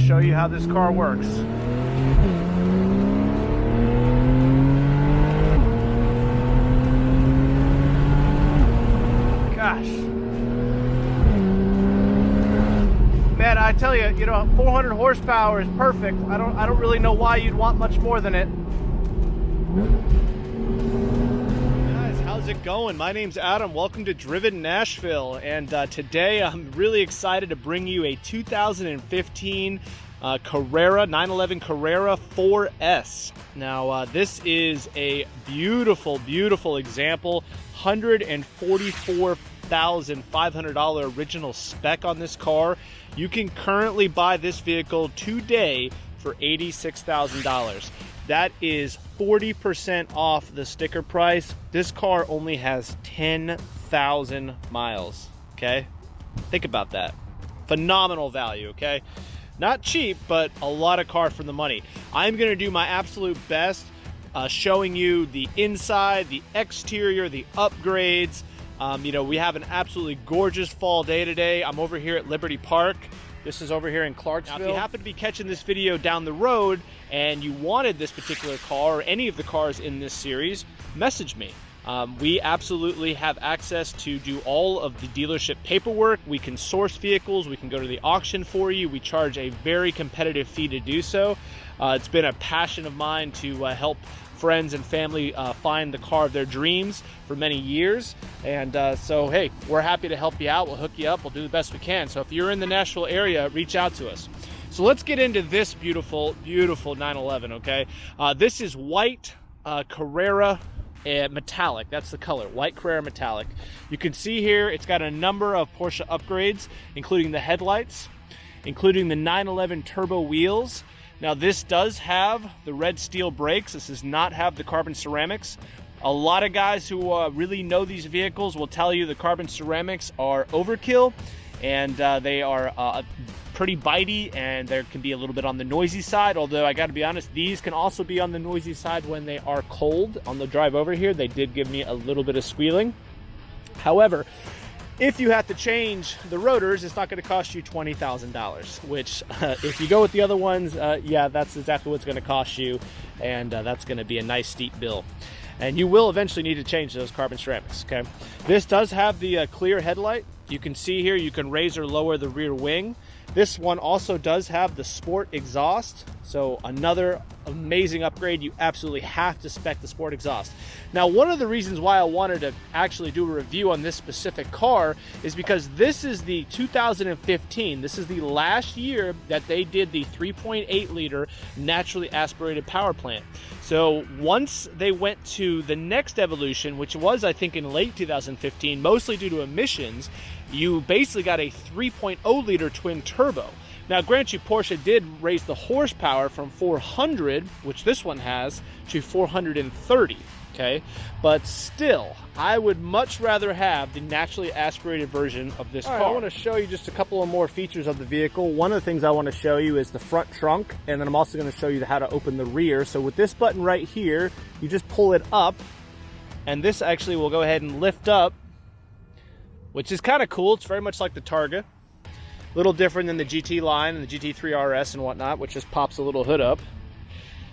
show you how this car works. Gosh. Man, I tell you, 400 horsepower is perfect. I don't really know why you'd want much more than it. Guys, how's it going? My name's Adam. Welcome to Driven Nashville, and today I'm really excited to bring you a 2015 Carrera 911 Carrera 4S. Now, this is a beautiful, beautiful example. $144,500 original spec on this car. You can currently buy this vehicle today for $86,000. That is 40% off the sticker price. This car only has 10,000 miles, okay? Think about that. Phenomenal value, okay? Not cheap, but a lot of car for the money. I'm gonna do my absolute best showing you the inside, the exterior, the upgrades. We have an absolutely gorgeous fall day today. I'm over here at Liberty Park. This is over here in Clarksville. Now, if you happen to be catching this video down the road and you wanted this particular car or any of the cars in this series, message me. We absolutely have access to do all of the dealership paperwork. We can source vehicles. We can go to the auction for you. We charge a very competitive fee to do so. It's been a passion of mine to help friends and family find the car of their dreams for many years, and so hey, we're happy to help you out. We'll hook you up. We'll do the best we can. So if you're in the Nashville area, reach out to us. So let's get into this beautiful 911. Okay, this is white Carrera metallic. That's the color, white Carrera metallic. You can see here it's got a number of Porsche upgrades, including the headlights, including the 911 turbo wheels. Now, this does have the red steel brakes. This does not have the carbon ceramics. A lot of guys who really know these vehicles will tell you the carbon ceramics are overkill, and they are pretty bitey, and there can be a little bit on the noisy side. Although I got to be honest, these can also be on the noisy side when they are cold. On the drive over here, they did give me a little bit of squealing. However, if you have to change the rotors, it's not going to cost you $20,000, which if you go with the other ones, yeah, that's exactly what's going to cost you, and that's going to be a nice steep bill. And you will eventually need to change those carbon ceramics, okay? This does have the clear headlight. You can see here you can raise or lower the rear wing. This one also does have the sport exhaust, so another amazing upgrade. You absolutely have to spec the sport exhaust. Now, one of the reasons why I wanted to actually do a review on this specific car is because this is the 2015. This is the last year that they did the 3.8 liter naturally aspirated power plant. So once they went to the next evolution, which was, I think, in late 2015, mostly due to emissions, you basically got a 3.0 liter twin turbo. Now, grant you, Porsche did raise the horsepower from 400, which this one has, to 430, okay? But still, I would much rather have the naturally aspirated version of this car. I want to show you just a couple of more features of the vehicle. One of the things I want to show you is the front trunk, and then I'm also going to show you how to open the rear. So with this button right here, you just pull it up, and this actually will go ahead and lift up, which is kind of cool. It's very much like the Targa. A little different than the GT line and the GT3 RS and whatnot, which just pops a little hood up.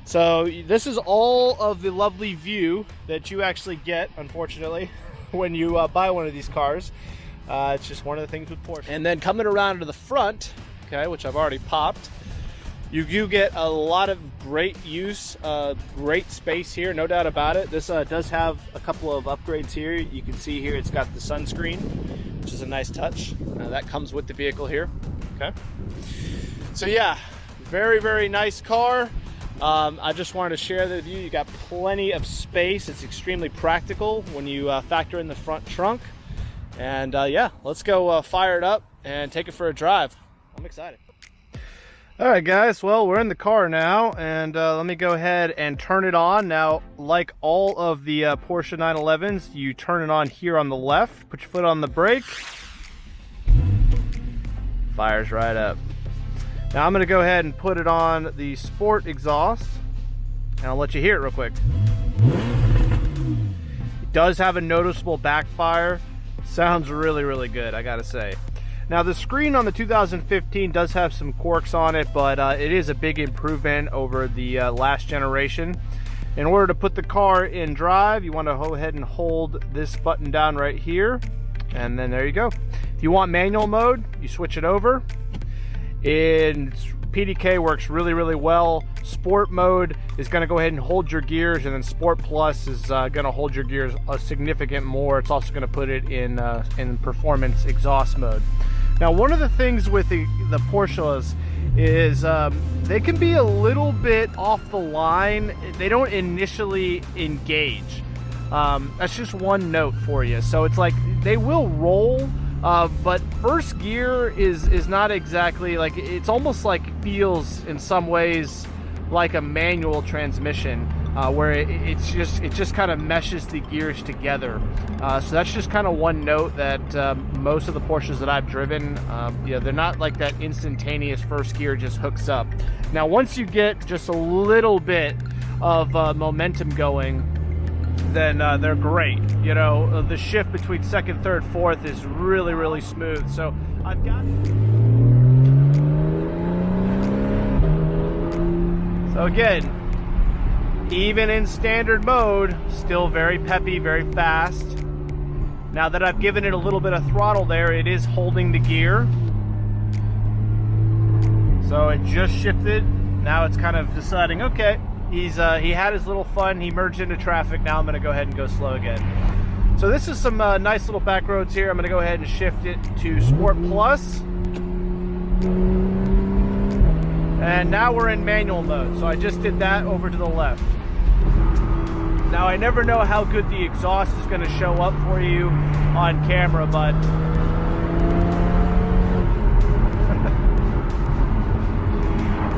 So this is all of the lovely view that you actually get, unfortunately, when you buy one of these cars. It's just one of the things with Porsche. And then coming around to the front, okay, which I've already popped, you do get a lot of great use, great space here, no doubt about it. This does have a couple of upgrades here. You can see here it's got the sunscreen, which is a nice touch. That comes with the vehicle here, okay? So yeah, very, very nice car. I just wanted to share that with you. You got plenty of space. It's extremely practical when you factor in the front trunk. And yeah, let's go fire it up and take it for a drive. I'm excited. All right, guys, well, we're in the car now, and let me go ahead and turn it on. Now, like all of the Porsche 911s, you turn it on here on the left, put your foot on the brake, fires right up. Now I'm going to go ahead and put it on the sport exhaust, and I'll let you hear it real quick. It does have a noticeable backfire. Sounds really, really good, I gotta say. Now the screen on the 2015 does have some quirks on it, but it is a big improvement over the last generation. In order to put the car in drive, you want to go ahead and hold this button down right here, and then there you go. If you want manual mode, you switch it over. And PDK works really, really well. Sport mode is going to go ahead and hold your gears, and then Sport Plus is going to hold your gears a significant more. It's also going to put it in performance exhaust mode. Now, one of the things with the Porsches is they can be a little bit off the line. They don't initially engage. That's just one note for you. So it's like they will roll, but first gear is not exactly like, it's almost like feels in some ways like a manual transmission, where it just kind of meshes the gears together. So that's just kind of one note that most of the Porsches that I've driven, they're not like that instantaneous first gear just hooks up. Now once you get just a little bit of momentum going, then they're great. You know, the shift between second, third, fourth is really, really smooth. So I've got... So again, even in standard mode, still very peppy, very fast. Now that I've given it a little bit of throttle there, it is holding the gear. So it just shifted. Now it's kind of deciding, okay, he had his little fun, he merged into traffic, now I'm gonna go ahead and go slow again. So this is some nice little back roads here. I'm gonna go ahead and shift it to Sport Plus. And now we're in manual mode. So I just did that over to the left. Now I never know how good the exhaust is gonna show up for you on camera, but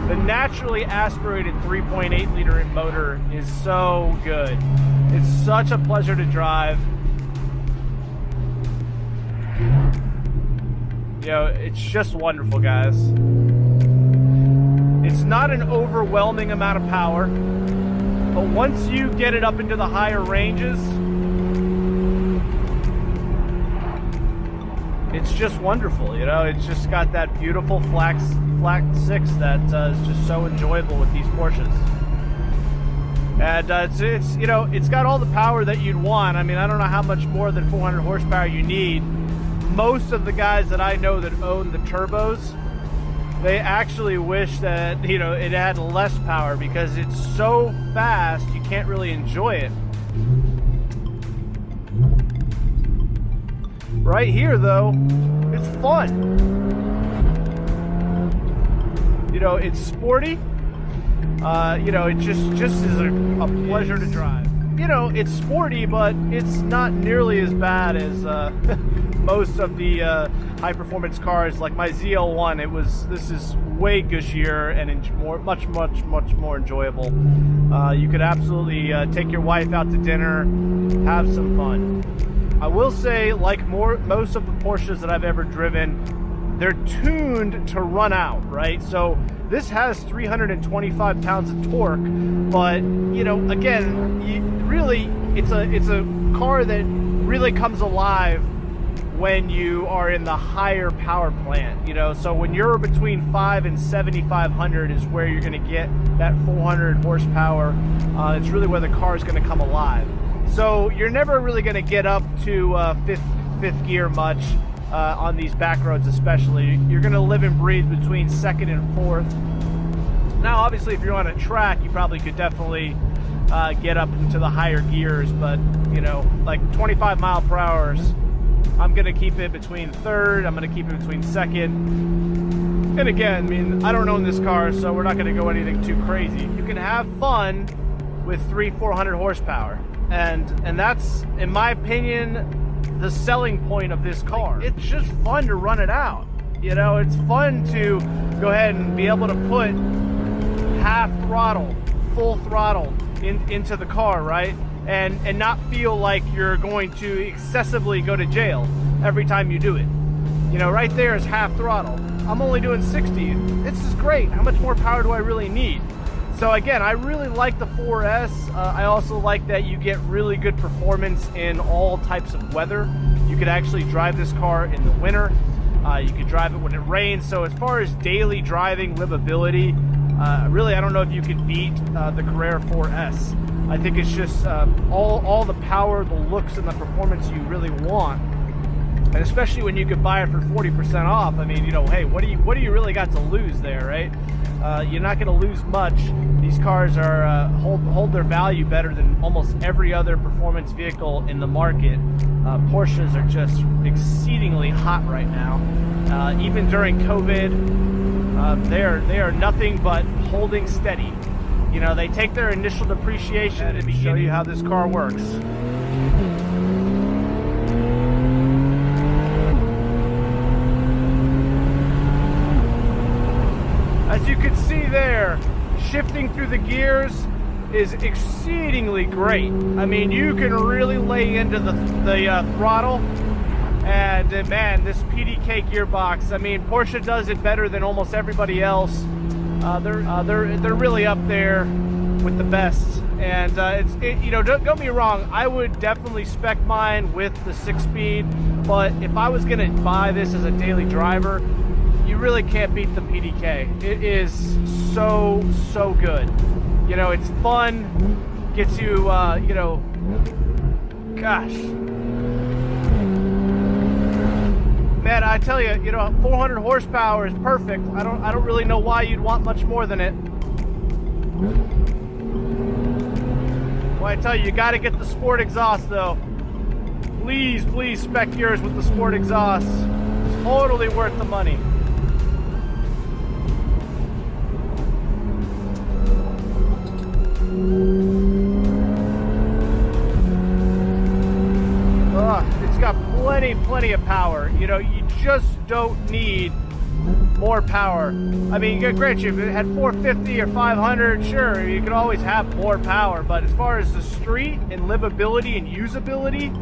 the naturally aspirated 3.8 liter motor is so good. It's such a pleasure to drive. You know, it's just wonderful, guys. It's not an overwhelming amount of power, but once you get it up into the higher ranges, it's just wonderful. You know, it's just got that beautiful flat six that is just so enjoyable with these Porsches. And it's you know, it's got all the power that you'd want. I mean, I don't know how much more than 400 horsepower you need. Most of the guys that I know that own the turbos, they actually wish that, you know, it had less power because it's so fast you can't really enjoy it. Right here though, it's fun. You know, it's sporty. You know, it just is a pleasure to drive. You know, it's sporty, but it's not nearly as bad as most of the high performance cars. Like my ZL1, this is way gushier and much more enjoyable. You could absolutely take your wife out to dinner, have some fun. I will say, like most of the Porsches that I've ever driven, they're tuned to run out, right? So this has 325 pounds of torque, but you know, again, it's a car that really comes alive when you are in the higher power plant, you know. So when you're between 5 and 7,500 is where you're going to get that 400 horsepower. It's really where the car is going to come alive. So you're never really going to get up to fifth gear much on these back roads, especially. You're going to live and breathe between second and fourth. Now, obviously, if you're on a track, you probably could definitely get up into the higher gears, but you know, like 25 mile per hour, I'm going to keep it between third. I'm going to keep it between second. And again, I mean, I don't own this car, so we're not going to go anything too crazy. You can have fun with 300-400 horsepower. And that's, in my opinion, the selling point of this car. It's just fun to run it out. You know, it's fun to go ahead and be able to put half throttle, full throttle into the car, right? And not feel like you're going to excessively go to jail every time you do it. You know, right there is half throttle. I'm only doing 60. This is great. How much more power do I really need? So again, I really like the 4S. I also like that you get really good performance in all types of weather. You could actually drive this car in the winter. You can drive it when it rains. So as far as daily driving livability, really I don't know if you can beat the Carrera 4S. I think it's just all the power, the looks, and the performance you really want. And especially when you could buy it for 40% off. I mean, you know, hey, what do you really got to lose there, right? You're not going to lose much. These cars are hold their value better than almost every other performance vehicle in the market. Porsches are just exceedingly hot right now. Even during COVID, they are nothing but holding steady. You know, they take their initial depreciation and show you how this car works. As you can see there, shifting through the gears is exceedingly great. I mean, you can really lay into the throttle, and man, this PDK gearbox, I mean, Porsche does it better than almost everybody else. They're really up there with the best, and you know, don't get me wrong, I would definitely spec mine with the 6-speed, but if I was gonna buy this as a daily driver, you really can't beat the PDK. It is so good. You know, it's fun, gets you, you know, gosh. Man, I tell you, you know, 400 horsepower is perfect. I don't really know why you'd want much more than it. Well, I tell you, you got to get the sport exhaust though. Please spec yours with the sport exhaust. It's totally worth the money. It's got plenty of power. You know, you just don't need more power. I mean, granted, if it had 450 or 500, sure, you could always have more power. But as far as the street and livability and usability,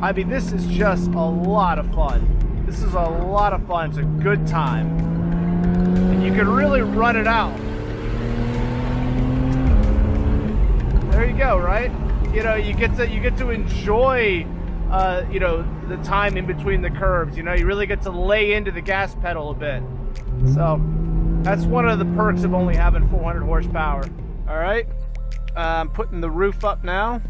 I mean, this is just a lot of fun. This is a lot of fun. It's a good time, and you can really run it out. There you go, right? You know, you get to enjoy, you know, the time in between the curbs. You know, you really get to lay into the gas pedal a bit. So that's one of the perks of only having 400 horsepower. All right, I'm putting the roof up now.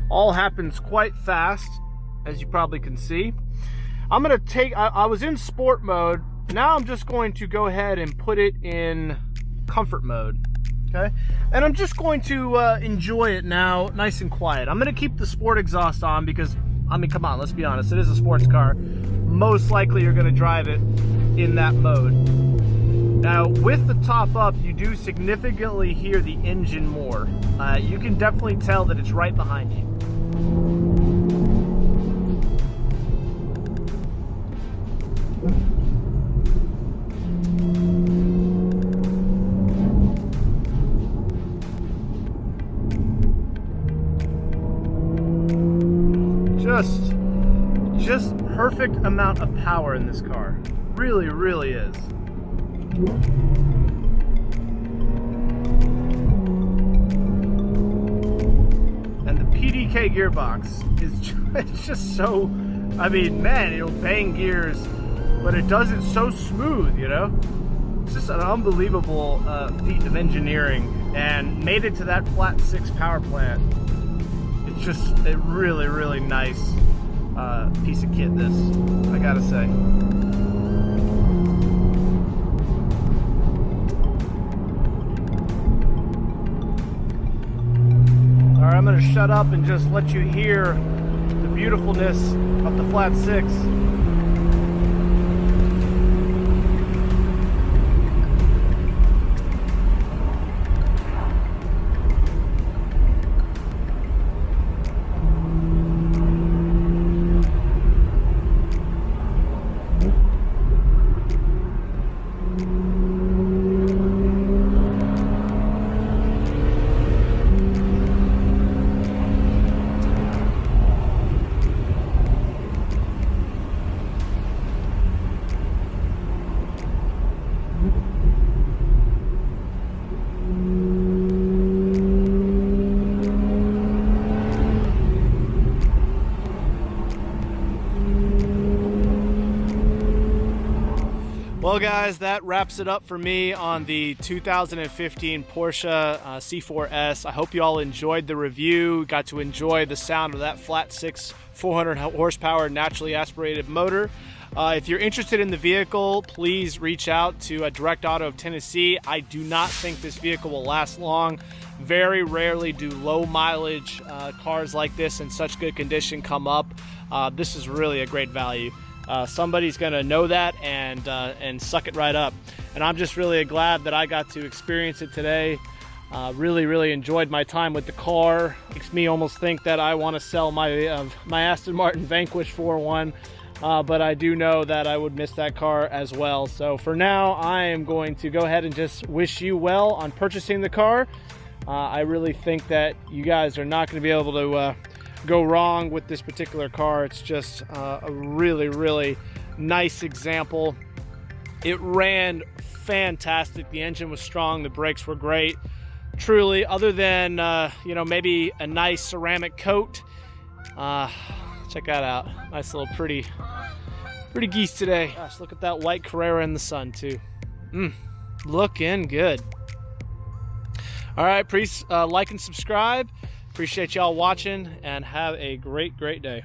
All happens quite fast, as you probably can see. I'm gonna take, I was in sport mode. Now I'm just going to go ahead and put it in comfort mode, okay? And I'm just going to enjoy it now, nice and quiet. I'm gonna keep the sport exhaust on because, I mean, come on, let's be honest, it is a sports car. Most likely you're gonna drive it in that mode. Now, with the top up, you do significantly hear the engine more. You can definitely tell that it's right behind you. Just perfect amount of power in this car. Really is. And the PDK gearbox is it's just so, I mean, man, it'll bang gears, but it does it so smooth, you know? It's just an unbelievable feat of engineering, and made it to that flat 6 power plant. It's just a really nice piece of kit, this, I gotta say. Alright, I'm gonna shut up and just let you hear the beautifulness of the flat 6. Well guys, that wraps it up for me on the 2015 Porsche C4S. I hope you all enjoyed the review, got to enjoy the sound of that flat six 400 horsepower naturally aspirated motor. If you're interested in the vehicle, please reach out to Direct Auto of Tennessee. I do not think this vehicle will last long. Very rarely do low mileage cars like this in such good condition come up. This is really a great value. Somebody's gonna know that and suck it right up. And I'm just really glad that I got to experience it today. Really enjoyed my time with the car. Makes me almost think that I want to sell my my Aston Martin Vanquish for one, but I do know that I would miss that car as well. So for now, I am going to go ahead and just wish you well on purchasing the car. I really think that you guys are not going to be able to go wrong with this particular car. It's just a really nice example. It ran fantastic. The engine was strong, the brakes were great. Truly, other than you know, maybe a nice ceramic coat. Check that out. Nice little pretty geese today. Gosh, look at that white Carrera in the sun too. Looking good. All right, please like and subscribe. Appreciate y'all watching, and have a great day.